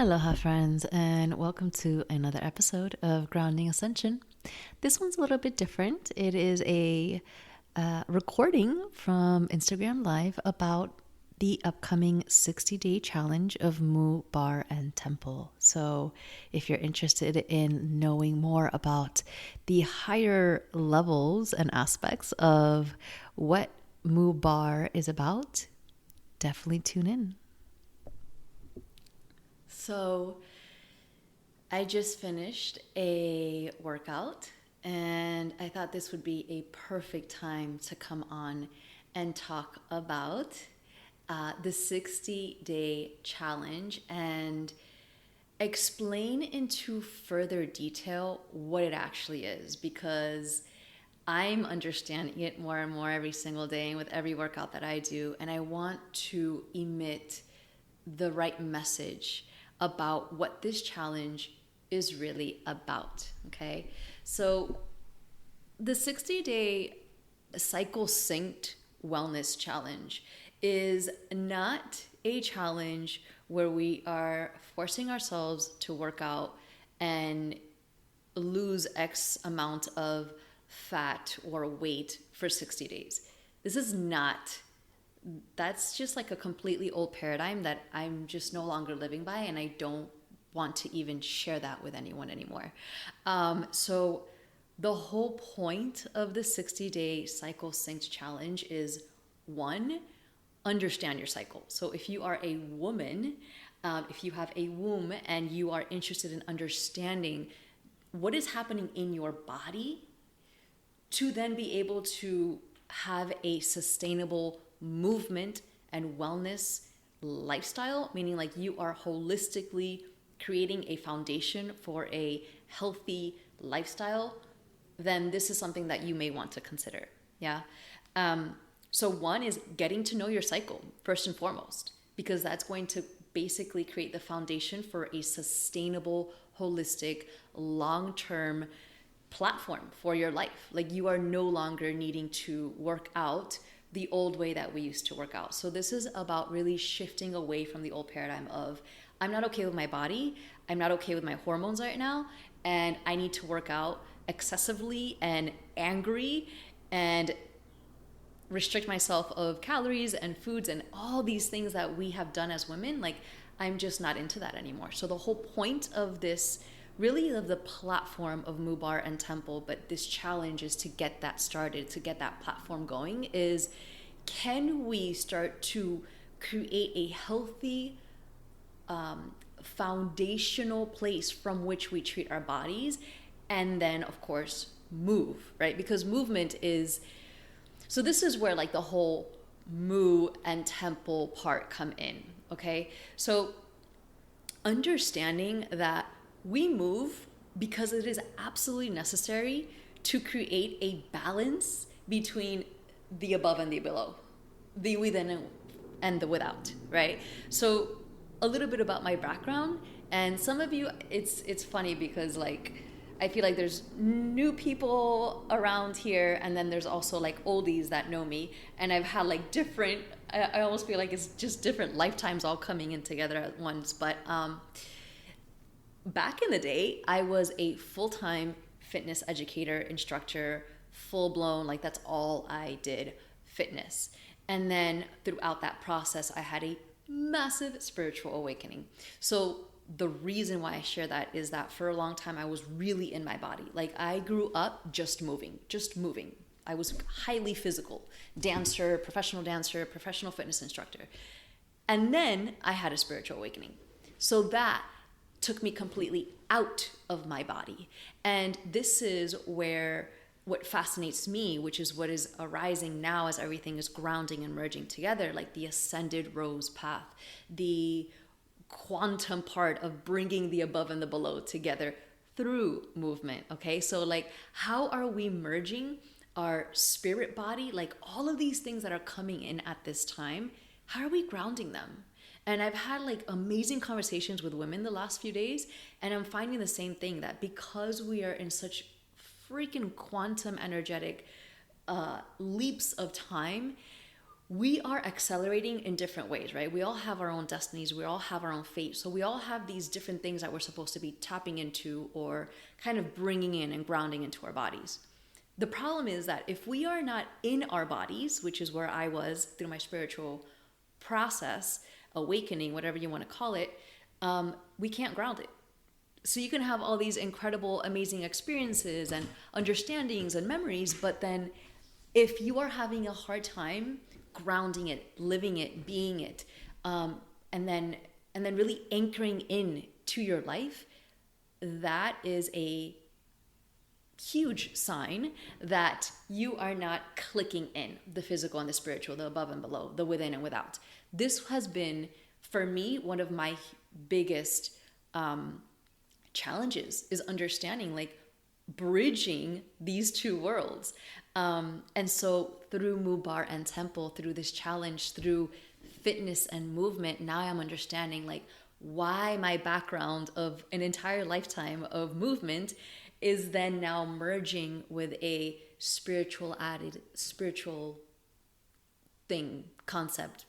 Aloha, friends, and welcome to another episode of Grounding Ascension. This one's a little bit different. It is a recording from Instagram Live about the upcoming 60-day challenge of Mu, Barre, and Temple. So if you're interested in knowing more about the higher levels and aspects of what Mu Barre is about, definitely tune in. So I just finished a workout and I thought this would be a perfect time to come on and talk about the 60-day challenge and explain into further detail what it actually is, because I'm understanding it more and more every single day with every workout that I do, and I want to emit the right message about what this challenge is really about. Okay, so the 60-day cycle synced wellness challenge is not a challenge where we are forcing ourselves to work out and lose X amount of fat or weight for 60 days. This is not, that's just like a completely old paradigm that I'm just no longer living by, and I don't want to even share that with anyone anymore. So the whole point of the 60-day cycle synced challenge is, one, understand your cycle. So if you are a woman, if you have a womb and you are interested in understanding what is happening in your body, to then be able to have a sustainable movement and wellness lifestyle, meaning like you are holistically creating a foundation for a healthy lifestyle, then this is something that you may want to consider. Yeah. So one is getting to know your cycle first and foremost, because that's going to basically create the foundation for a sustainable, holistic, long-term platform for your life. Like, you are no longer needing to work out the old way that we used to work out. So this is about really shifting away from the old paradigm of, I'm not okay with my body, I'm not okay with my hormones right now, and I need to work out excessively and angry and restrict myself of calories and foods and all these things that we have done as women. Like, I'm just not into that anymore. So the whole point of this, really of the platform of Mu, Barre, and Temple, but this challenge is to get that started, to get that platform going, is can we start to create a healthy foundational place from which we treat our bodies, and then of course move, right? Because movement is, so this is where like the whole Mu and Temple part come in. Okay, so understanding that we move because it is absolutely necessary to create a balance between the above and the below, the within and the without, right? So a little bit about my background, and some of you, it's funny because like I feel like there's new people around here, and then there's also like oldies that know me, and I've had like different, I almost feel like it's just different lifetimes all coming in together at once. But back in the day, I was a full-time fitness educator, instructor, full-blown, like that's all I did, fitness. And then throughout that process, I had a massive spiritual awakening. So the reason why I share that is that for a long time, I was really in my body. Like, I grew up just moving. I was highly physical, professional fitness instructor. And then I had a spiritual awakening. So that took me completely out of my body. And this is where what fascinates me, which is what is arising now as everything is grounding and merging together, like the ascended rose path, the quantum part of bringing the above and the below together through movement. Okay, so like, how are we merging our spirit body, like all of these things that are coming in at this time, how are we grounding them? And I've had like amazing conversations with women the last few days, and I'm finding the same thing, that because we are in such freaking quantum energetic leaps of time, we are accelerating in different ways, right? We all have our own destinies. We all have our own fate. So we all have these different things that we're supposed to be tapping into or kind of bringing in and grounding into our bodies. The problem is that if we are not in our bodies, which is where I was through my spiritual process, awakening, whatever you want to call it, we can't ground it. So you can have all these incredible, amazing experiences and understandings and memories, but then if you are having a hard time grounding it, living it, being it, and then really anchoring in to your life, that is a huge sign that you are not clicking in the physical and the spiritual, the above and below, the within and without. This has been, for me, one of my biggest challenges is understanding, like, bridging these two worlds. And so through Barre Temple, through this challenge, through fitness and movement, now I'm understanding like why my background of an entire lifetime of movement is then now merging with a spiritual thing, concept,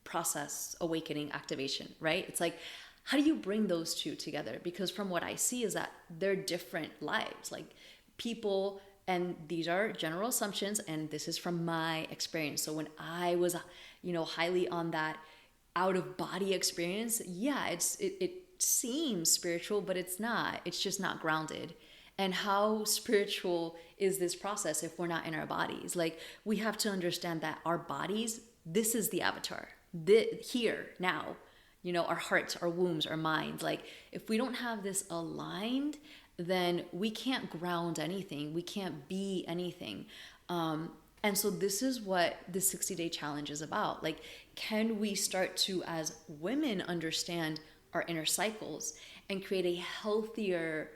process, awakening, activation, right? It's like, how do you bring those two together? Because from what I see is that they're different lives. Like people, and these are general assumptions, and this is from my experience. So when I was, highly on that out of body experience, yeah, it seems spiritual, but it's not. It's just not grounded. And how spiritual is this process if we're not in our bodies? Like, we have to understand that our bodies, this is the avatar, here, now. Our hearts, our wombs, our minds. Like, if we don't have this aligned, then we can't ground anything. We can't be anything. And so this is what the 60-day challenge is about. Like, can we start to, as women, understand our inner cycles and create a healthier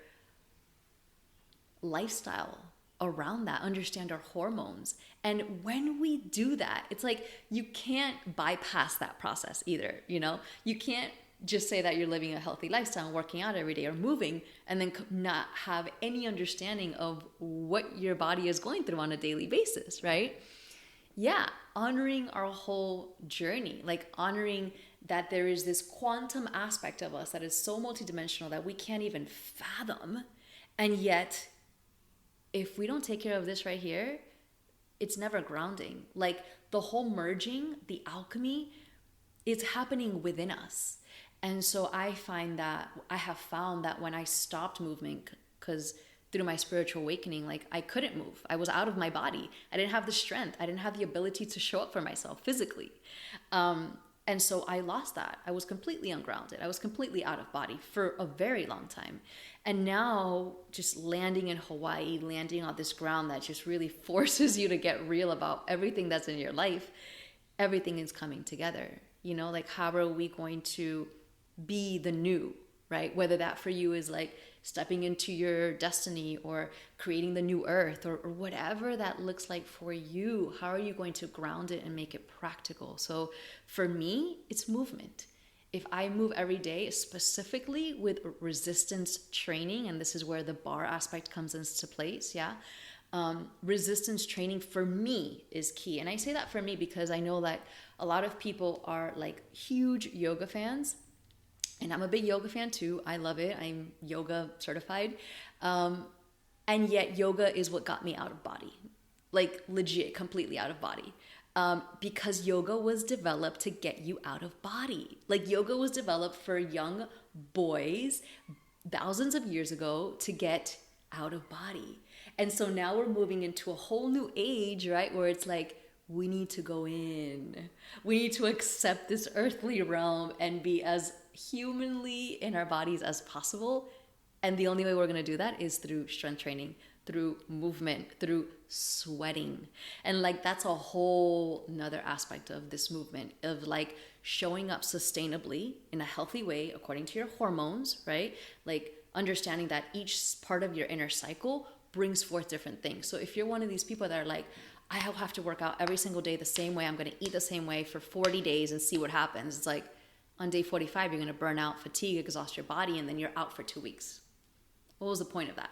lifestyle around that, understand our hormones? And when we do that, it's like you can't bypass that process either. You can't just say that you're living a healthy lifestyle, working out every day or moving, and then not have any understanding of what your body is going through on a daily basis, right? Yeah, honoring our whole journey, like honoring that there is this quantum aspect of us that is so multidimensional that we can't even fathom. And yet, if we don't take care of this right here, it's never grounding. Like, the whole merging, the alchemy, it's happening within us. And so I have found that when I stopped moving, because through my spiritual awakening, like, I couldn't move. I was out of my body. I didn't have the strength. I didn't have the ability to show up for myself physically. And so I lost that. I was completely ungrounded. I was completely out of body for a very long time. And now just landing in Hawaii, landing on this ground that just really forces you to get real about everything that's in your life, everything is coming together. Like, how are we going to be the new, right? Whether that for you is like stepping into your destiny or creating the new earth or whatever that looks like for you, how are you going to ground it and make it practical? So for me, it's movement. If I move every day, specifically with resistance training, and this is where the bar aspect comes into place, yeah, resistance training for me is key. And I say that for me because I know that a lot of people are like huge yoga fans, and I'm a big yoga fan too. I love it. I'm yoga certified. And yet yoga is what got me out of body, like legit, completely out of body. Because yoga was developed to get you out of body. Like, yoga was developed for young boys thousands of years ago to get out of body. And so now we're moving into a whole new age, right? Where it's like, we need to go in. We need to accept this earthly realm and be as humanly in our bodies as possible. And the only way we're going to do that is through strength training, through movement, through sweating. And like, that's a whole another aspect of this movement of like showing up sustainably in a healthy way according to your hormones, right? Like, understanding that each part of your inner cycle brings forth different things. So if you're one of these people that are like, I have to work out every single day the same way, I'm going to eat the same way for 40 days and see what happens. It's like, on day 45, you're going to burn out, fatigue, exhaust your body, and then you're out for 2 weeks. What was the point of that?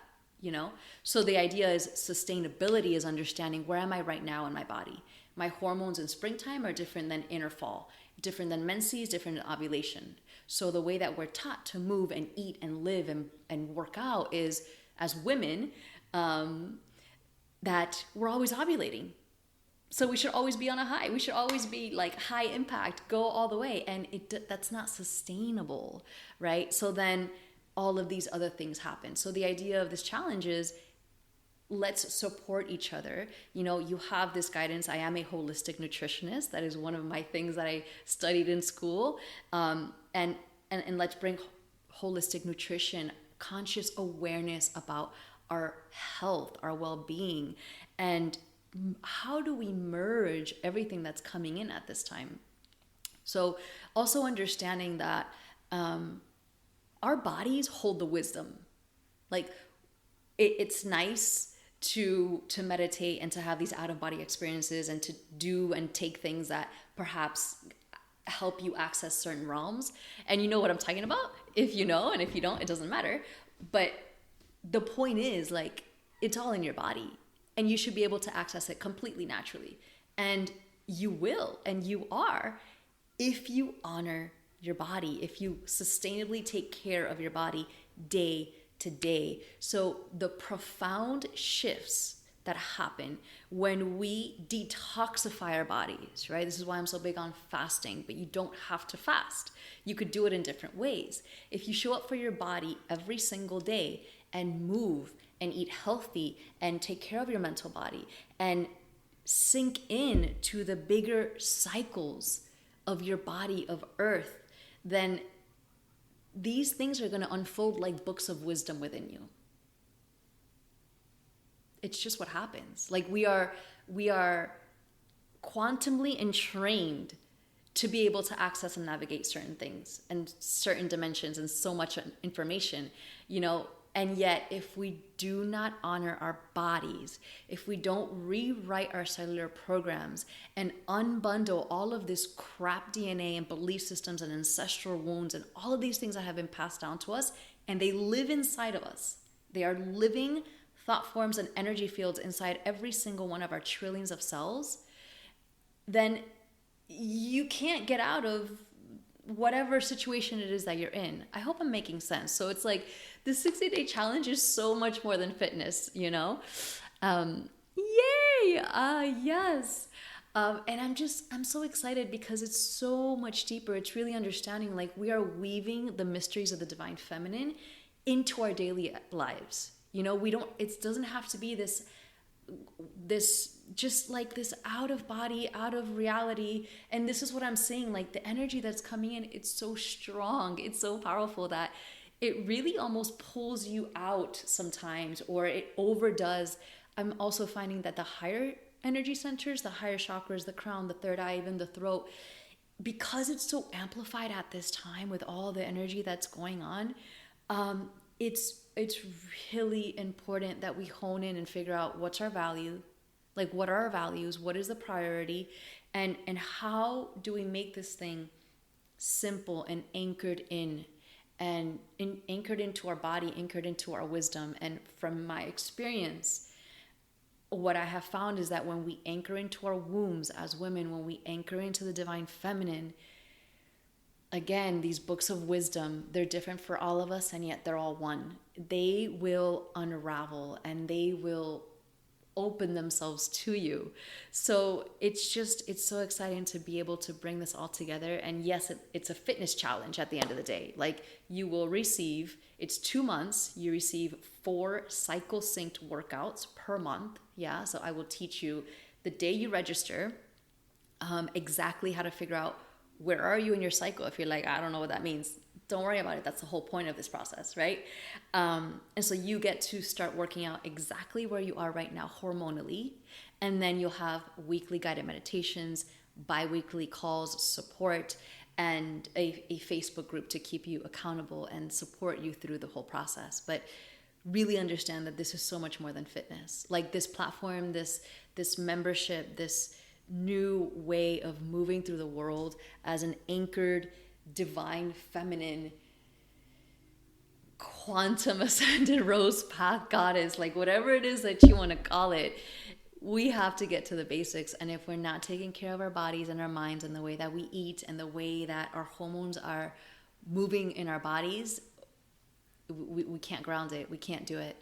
So the idea is sustainability is understanding, where am I right now in my body? My hormones in springtime are different than inner fall, different than menses, different than ovulation. So the way that we're taught to move and eat and live and work out is, as women, that we're always ovulating. So we should always be on a high. We should always be like high impact, go all the way. And that's not sustainable, right? So then all of these other things happen. So the idea of this challenge is, let's support each other. You have this guidance. I am a holistic nutritionist. That is one of my things that I studied in school. And let's bring holistic nutrition, conscious awareness about our health, our well-being, and how do we merge everything that's coming in at this time. So also understanding that our bodies hold the wisdom. Like it's nice to meditate and to have these out-of-body experiences and to do and take things that perhaps help you access certain realms. And you know what I'm talking about? If you know, and if you don't, it doesn't matter. But the point is, like, it's all in your body and you should be able to access it completely naturally. And you will, and you are, if you honor your body, if you sustainably take care of your body day to day. So the profound shifts that happen when we detoxify our bodies, right? This is why I'm so big on fasting, but you don't have to fast. You could do it in different ways. If you show up for your body every single day and move and eat healthy and take care of your mental body and sink in to the bigger cycles of your body, of earth, then these things are going to unfold like books of wisdom within you. It's just what happens. Like we are quantumly entrained to be able to access and navigate certain things and certain dimensions and so much information, and yet if we do not honor our bodies, if we don't rewrite our cellular programs and unbundle all of this crap DNA and belief systems and ancestral wounds and all of these things that have been passed down to us, and they live inside of us. They are living thought forms and energy fields inside every single one of our trillions of cells, then you can't get out of whatever situation it is that you're in. I hope I'm making sense. So it's like the 60-day challenge is so much more than fitness, Yay! Yes. And I'm so excited because it's so much deeper. It's really understanding, like, we are weaving the mysteries of the divine feminine into our daily lives. It doesn't have to be this just like this out of body, out of reality. And this is what I'm saying, like the energy that's coming in, it's so strong, it's so powerful that it really almost pulls you out sometimes, or it overdoes. I'm also finding that the higher energy centers, the higher chakras, the crown, the third eye, even the throat, because it's so amplified at this time with all the energy that's going on, it's really important that we hone in and figure out what's our value, like what are our values, what is the priority, and how do we make this thing simple and anchored in, and anchored into our body, anchored into our wisdom. And from my experience, what I have found is that when we anchor into our wombs as women, when we anchor into the divine feminine, again, these books of wisdom, they're different for all of us, and yet they're all one. They will unravel and they will open themselves to you. So it's so exciting to be able to bring this all together. And yes, it's a fitness challenge at the end of the day. Like, you will receive, it's 2 months, you receive 4 cycle synced workouts per month. Yeah. So I will teach you the day you register, exactly how to figure out where are you in your cycle. If you're like, I don't know what that means, don't worry about it. That's the whole point of this process, right? And so you get to start working out exactly where you are right now hormonally. And then you'll have weekly guided meditations, bi-weekly calls, support, and a Facebook group to keep you accountable and support you through the whole process. But really understand that this is so much more than fitness. Like, this platform, this membership, this new way of moving through the world as an anchored divine feminine quantum ascended rose path goddess, like whatever it is that you want to call it, we have to get to the basics. And if we're not taking care of our bodies and our minds and the way that we eat and the way that our hormones are moving in our bodies, we can't ground it. We can't do it.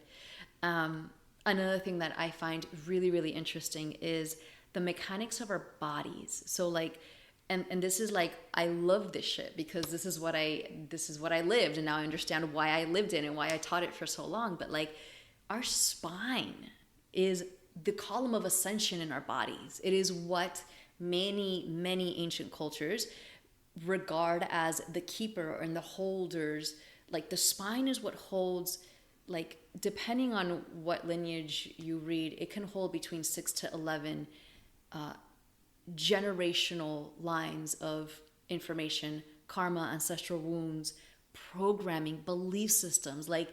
Another thing that I find really, really interesting is the mechanics of our bodies. So like, and this is like, I love this shit because this is what I lived, and now I understand why I lived it and why I taught it for so long. But like, our spine is the column of ascension in our bodies. It is what many, many ancient cultures regard as the keeper and the holders. Like the spine is what holds, like depending on what lineage you read, it can hold between 6 to 11 generational lines of information, karma, ancestral wounds, programming, belief systems. Like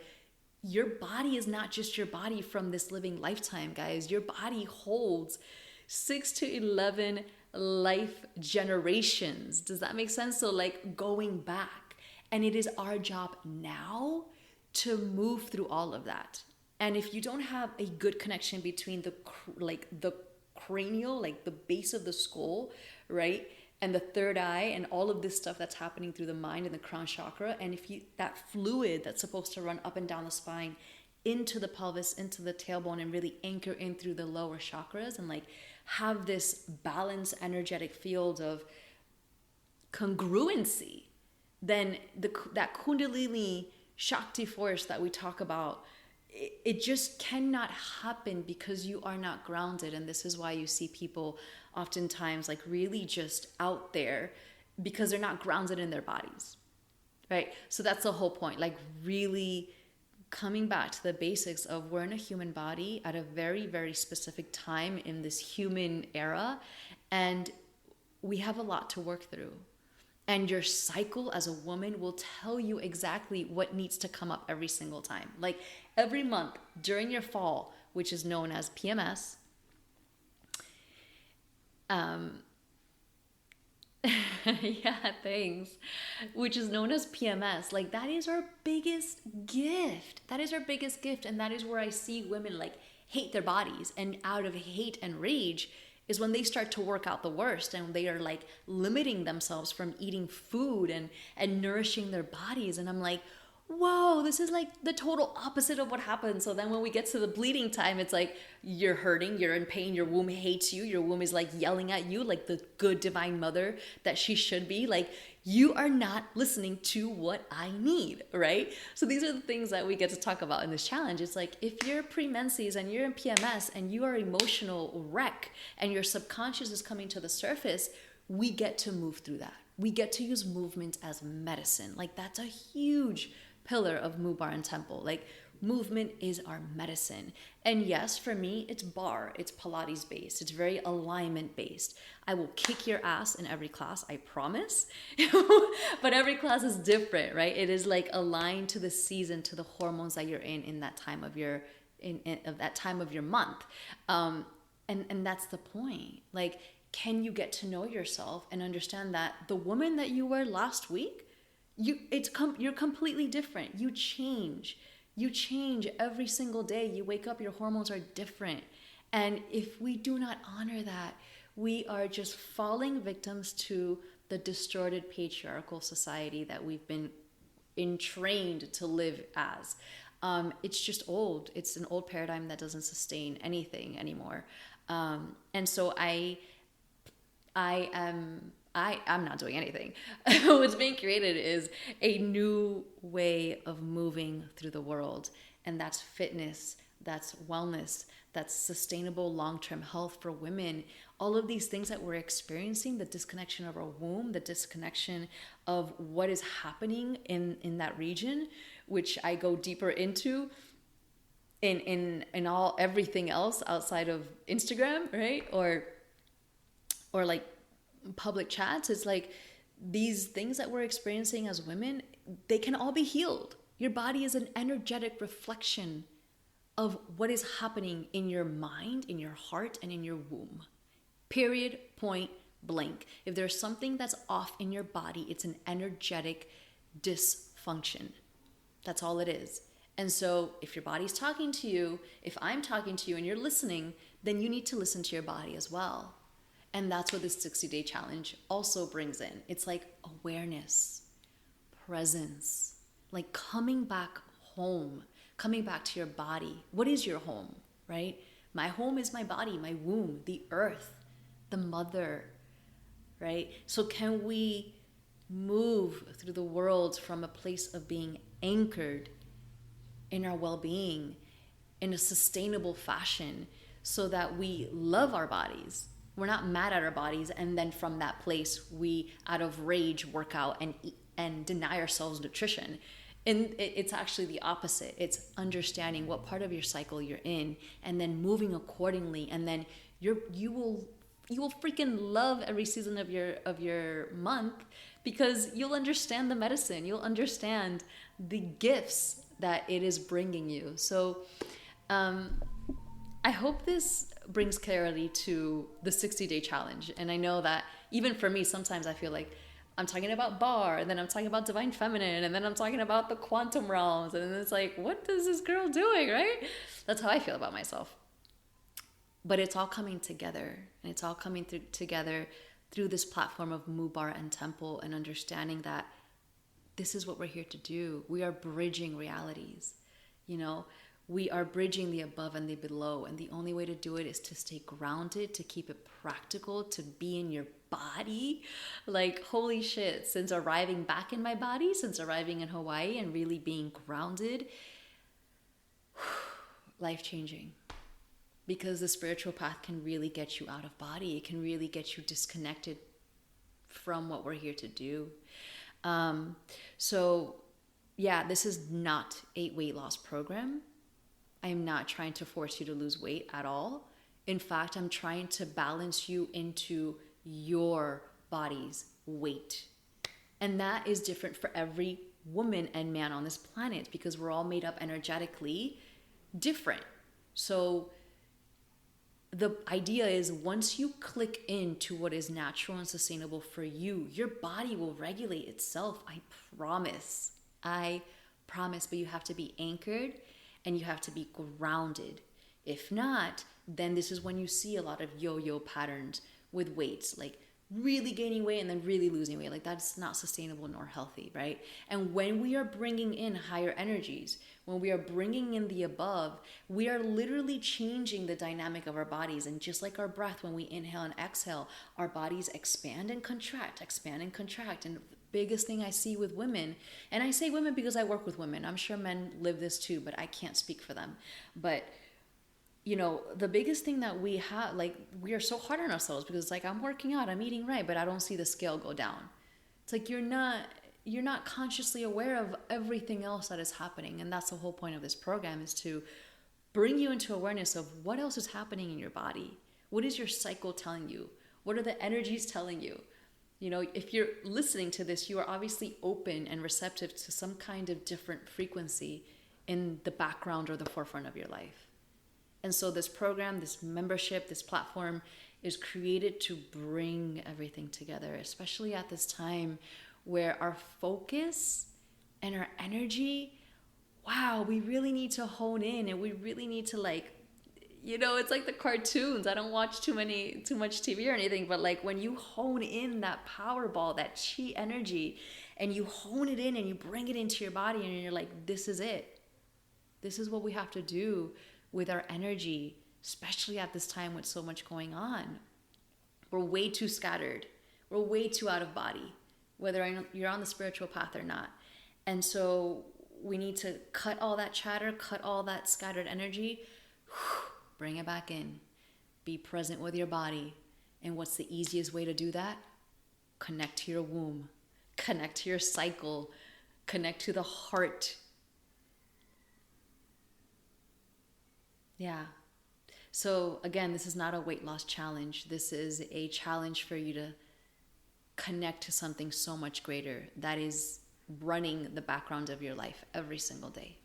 your body is not just your body from this living lifetime, guys. Your body holds 6 to 11 life generations. Does that make sense? So like going back, and it is our job now to move through all of that. And if you don't have a good connection between the cranial, like the base of the skull, right, and the third eye and all of this stuff that's happening through the mind and the crown chakra, and if you, that fluid that's supposed to run up and down the spine into the pelvis, into the tailbone, and really anchor in through the lower chakras and like have this balanced energetic field of congruency, then that kundalini Shakti force that we talk about, it just cannot happen because you are not grounded. And this is why you see people oftentimes like really just out there because they're not grounded in their bodies, right? So that's the whole point, like really coming back to the basics of we're in a human body at a very, very specific time in this human era, and we have a lot to work through. And your cycle as a woman will tell you exactly what needs to come up every single time. Like every month during your fall, which is known as PMS, yeah, thanks. Which is known as PMS. Like that is our biggest gift. That is our biggest gift. And that is where I see women like hate their bodies. And out of hate and rage is when they start to work out the worst, and they are like limiting themselves from eating food and nourishing their bodies. And I'm like, whoa, this is like the total opposite of what happens. So then when we get to the bleeding time, it's like you're hurting, you're in pain, your womb hates you, your womb is like yelling at you like the good divine mother that she should be. Like you are not listening to what I need, right? So these are the things that we get to talk about in this challenge. It's like if you're premenses and you're in PMS and you are emotional wreck and your subconscious is coming to the surface, we get to move through that. We get to use movement as medicine. Like that's a huge pillar of Barre Temple. Like movement is our medicine. And yes, for me, it's barre. It's Pilates based. It's very alignment based. I will kick your ass in every class, I promise. But every class is different, right? It is like aligned to the season, to the hormones that you're in that time of your that time of your month. And that's the point. Like, can you get to know yourself and understand that the woman that you were last week, you're completely different. You change every single day. You wake up, your hormones are different. And if we do not honor that, we are just falling victims to the distorted patriarchal society that we've been entrained to live as. It's just old. It's an old paradigm that doesn't sustain anything anymore. And so I'm not doing anything. What's being created is a new way of moving through the world. And that's fitness, that's wellness, that's sustainable long-term health for women. All of these things that we're experiencing, the disconnection of our womb, the disconnection of what is happening in that region, which I go deeper into in all everything else outside of Instagram, right? Or like public chats. It's like these things that we're experiencing as women, they can all be healed. Your body is an energetic reflection of what is happening in your mind, in your heart, and in your womb. Period, point blank. If there's something that's off in your body, it's an energetic dysfunction. That's all it is. And so if your body's talking to you, if I'm talking to you and you're listening, then you need to listen to your body as well. And that's what this 60-day challenge also brings in. It's like awareness, presence, like coming back home, coming back to your body. What is your home, right? My home is my body, my womb, the earth, the mother, right? So can we move through the world from a place of being anchored in our well-being in a sustainable fashion so that we love our bodies? We're not mad at our bodies, and then from that place we out of rage work out and eat and deny ourselves nutrition. And it's actually the opposite. It's understanding what part of your cycle you're in and then moving accordingly, and then you will freaking love every season of your month, because you'll understand the medicine, you'll understand the gifts that it is bringing you. So I hope this brings clarity to the 60-day challenge. And I know that even for me, sometimes I feel like I'm talking about Barre, and then I'm talking about divine feminine, and then I'm talking about the quantum realms, and then it's like, what is this girl doing, right? That's how I feel about myself. But it's all coming together, and it's all coming together through this platform of Barre Temple, and understanding that this is what we're here to do. We are bridging realities, we are bridging the above and the below, and the only way to do it is to stay grounded, to keep it practical, to be in your body. Like, holy shit, since arriving back in my body, since arriving in Hawaii and really being grounded, life-changing. Because the spiritual path can really get you out of body. It can really get you disconnected from what we're here to do. So yeah, this is not a weight loss program. I am not trying to force you to lose weight at all. In fact, I'm trying to balance you into your body's weight. And that is different for every woman and man on this planet, because we're all made up energetically different. So the idea is, once you click into what is natural and sustainable for you, your body will regulate itself. I promise. But you have to be anchored and you have to be grounded. If not, then this is when you see a lot of yo-yo patterns with weights, like really gaining weight and then really losing weight. Like, that's not sustainable nor healthy, right? And when we are bringing in higher energies, when we are bringing in the above, we are literally changing the dynamic of our bodies. And just like our breath, when we inhale and exhale, our bodies expand and contract, expand and contract. And the biggest thing I see with women, and I say women because I work with women, I'm sure men live this too, but I can't speak for them. But the biggest thing that we have, like, we are so hard on ourselves because it's like, I'm working out, I'm eating right, but I don't see the scale go down. It's like, you're not consciously aware of everything else that is happening. And that's the whole point of this program, is to bring you into awareness of what else is happening in your body. What is your cycle telling you? What are the energies telling you? If you're listening to this, you are obviously open and receptive to some kind of different frequency in the background or the forefront of your life. And so this program, this membership, this platform is created to bring everything together, especially at this time where our focus and our energy, wow, we really need to hone in, and we really need to, like, it's like the cartoons. I don't watch too much TV or anything, but like, when you hone in that power ball, that chi energy, and you hone it in and you bring it into your body, and you're like, this is it. This is what we have to do with our energy, especially at this time with so much going on. We're way too scattered. We're way too out of body, whether you're on the spiritual path or not. And so we need to cut all that chatter, cut all that scattered energy, bring it back in. Be present with your body. And what's the easiest way to do that? Connect to your womb. Connect to your cycle. Connect to the heart. Yeah. So again, this is not a weight loss challenge. This is a challenge for you to connect to something so much greater that is running the background of your life every single day.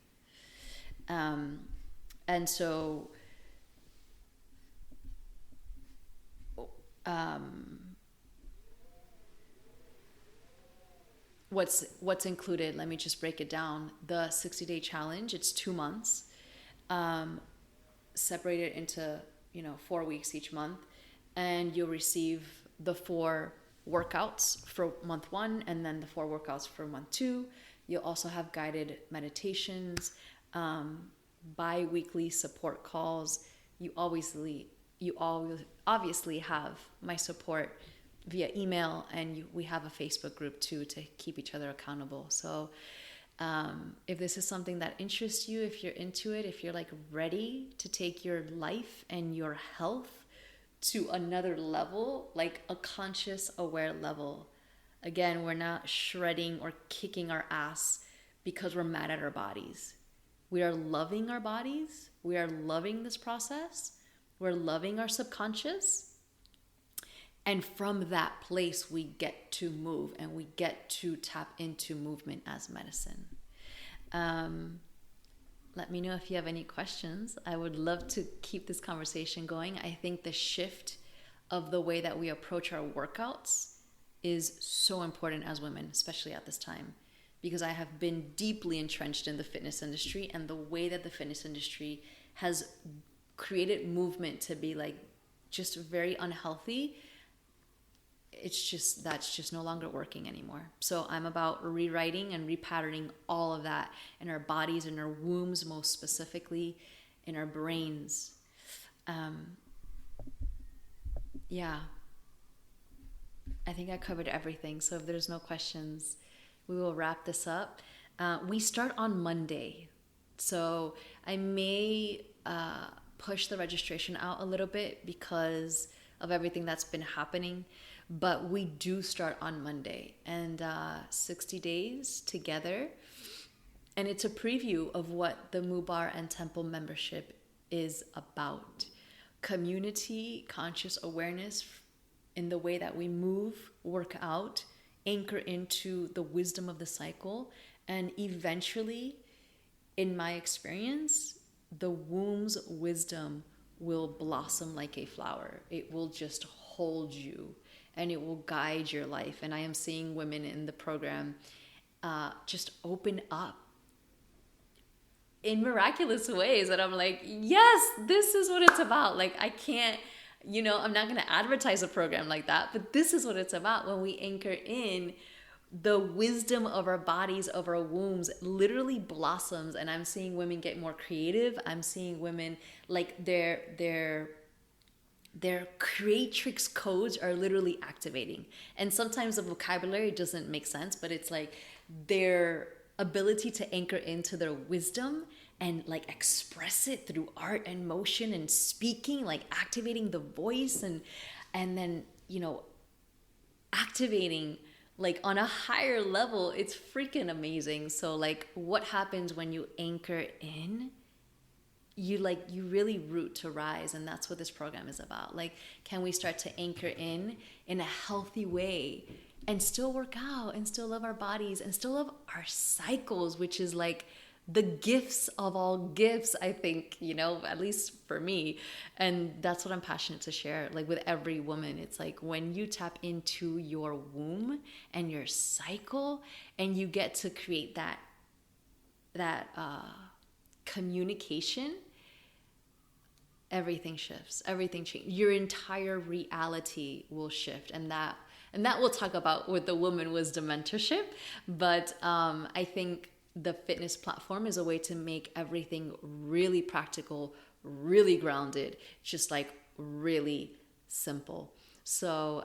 And so what's included, let me just break it down. The 60-day challenge, it's 2 months. Separated into 4 weeks each month, and you'll receive the 4 workouts for month 1 and then the 4 workouts for month 2. You'll also have guided meditations, bi-weekly support calls. You obviously have my support via email, and we have a Facebook group too to keep each other accountable. So if this is something that interests you, if you're into it, if you're like ready to take your life and your health to another level, like a conscious, aware level. Again, we're not shredding or kicking our ass because we're mad at our bodies. We are loving our bodies. We are loving this process. We're loving our subconscious. And from that place, we get to move and we get to tap into movement as medicine. Let me know if you have any questions. I would love to keep this conversation going. I think the shift of the way that we approach our workouts is so important as women, especially at this time, because I have been deeply entrenched in the fitness industry, and the way that the fitness industry has created movement to be like just very unhealthy. That's just no longer working anymore. So I'm about rewriting and repatterning all of that in our bodies, in our wombs, most specifically in our brains. Yeah, I think I covered everything. So if there's no questions, we will wrap this up. We start on Monday. So I may push the registration out a little bit because of everything that's been happening. But we do start on Monday, and 60 days together. And it's a preview of what the Barre and Temple membership is about. Community, conscious awareness in the way that we move, work out, anchor into the wisdom of the cycle. And eventually, in my experience, the womb's wisdom will blossom like a flower. It will just hold you, and it will guide your life. And I am seeing women in the program just open up in miraculous ways. And I'm like, yes, this is what it's about. Like, I can't, I'm not going to advertise a program like that, but this is what it's about. When we anchor in, the wisdom of our bodies, of our wombs, literally blossoms. And I'm seeing women get more creative. I'm seeing women, like, their creatrix codes are literally activating. And sometimes the vocabulary doesn't make sense, but it's like their ability to anchor into their wisdom and like express it through art and motion and speaking, like activating the voice and then, activating like on a higher level. It's freaking amazing. So like what happens when you anchor in? You really root to rise, and that's what this program is about. Like, can we start to anchor in a healthy way and still work out and still love our bodies and still love our cycles, which is like the gifts of all gifts, I think, at least for me. And that's what I'm passionate to share, like with every woman. It's like when you tap into your womb and your cycle and you get to create that communication, everything shifts, everything changes. Your entire reality will shift, and that we'll talk about with the Woman Wisdom Mentorship. But I think the fitness platform is a way to make everything really practical, really grounded, just like really simple. So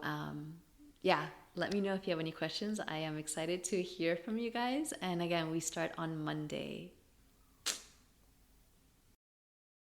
yeah, let me know if you have any questions. I am excited to hear from you guys. And again, we start on Monday.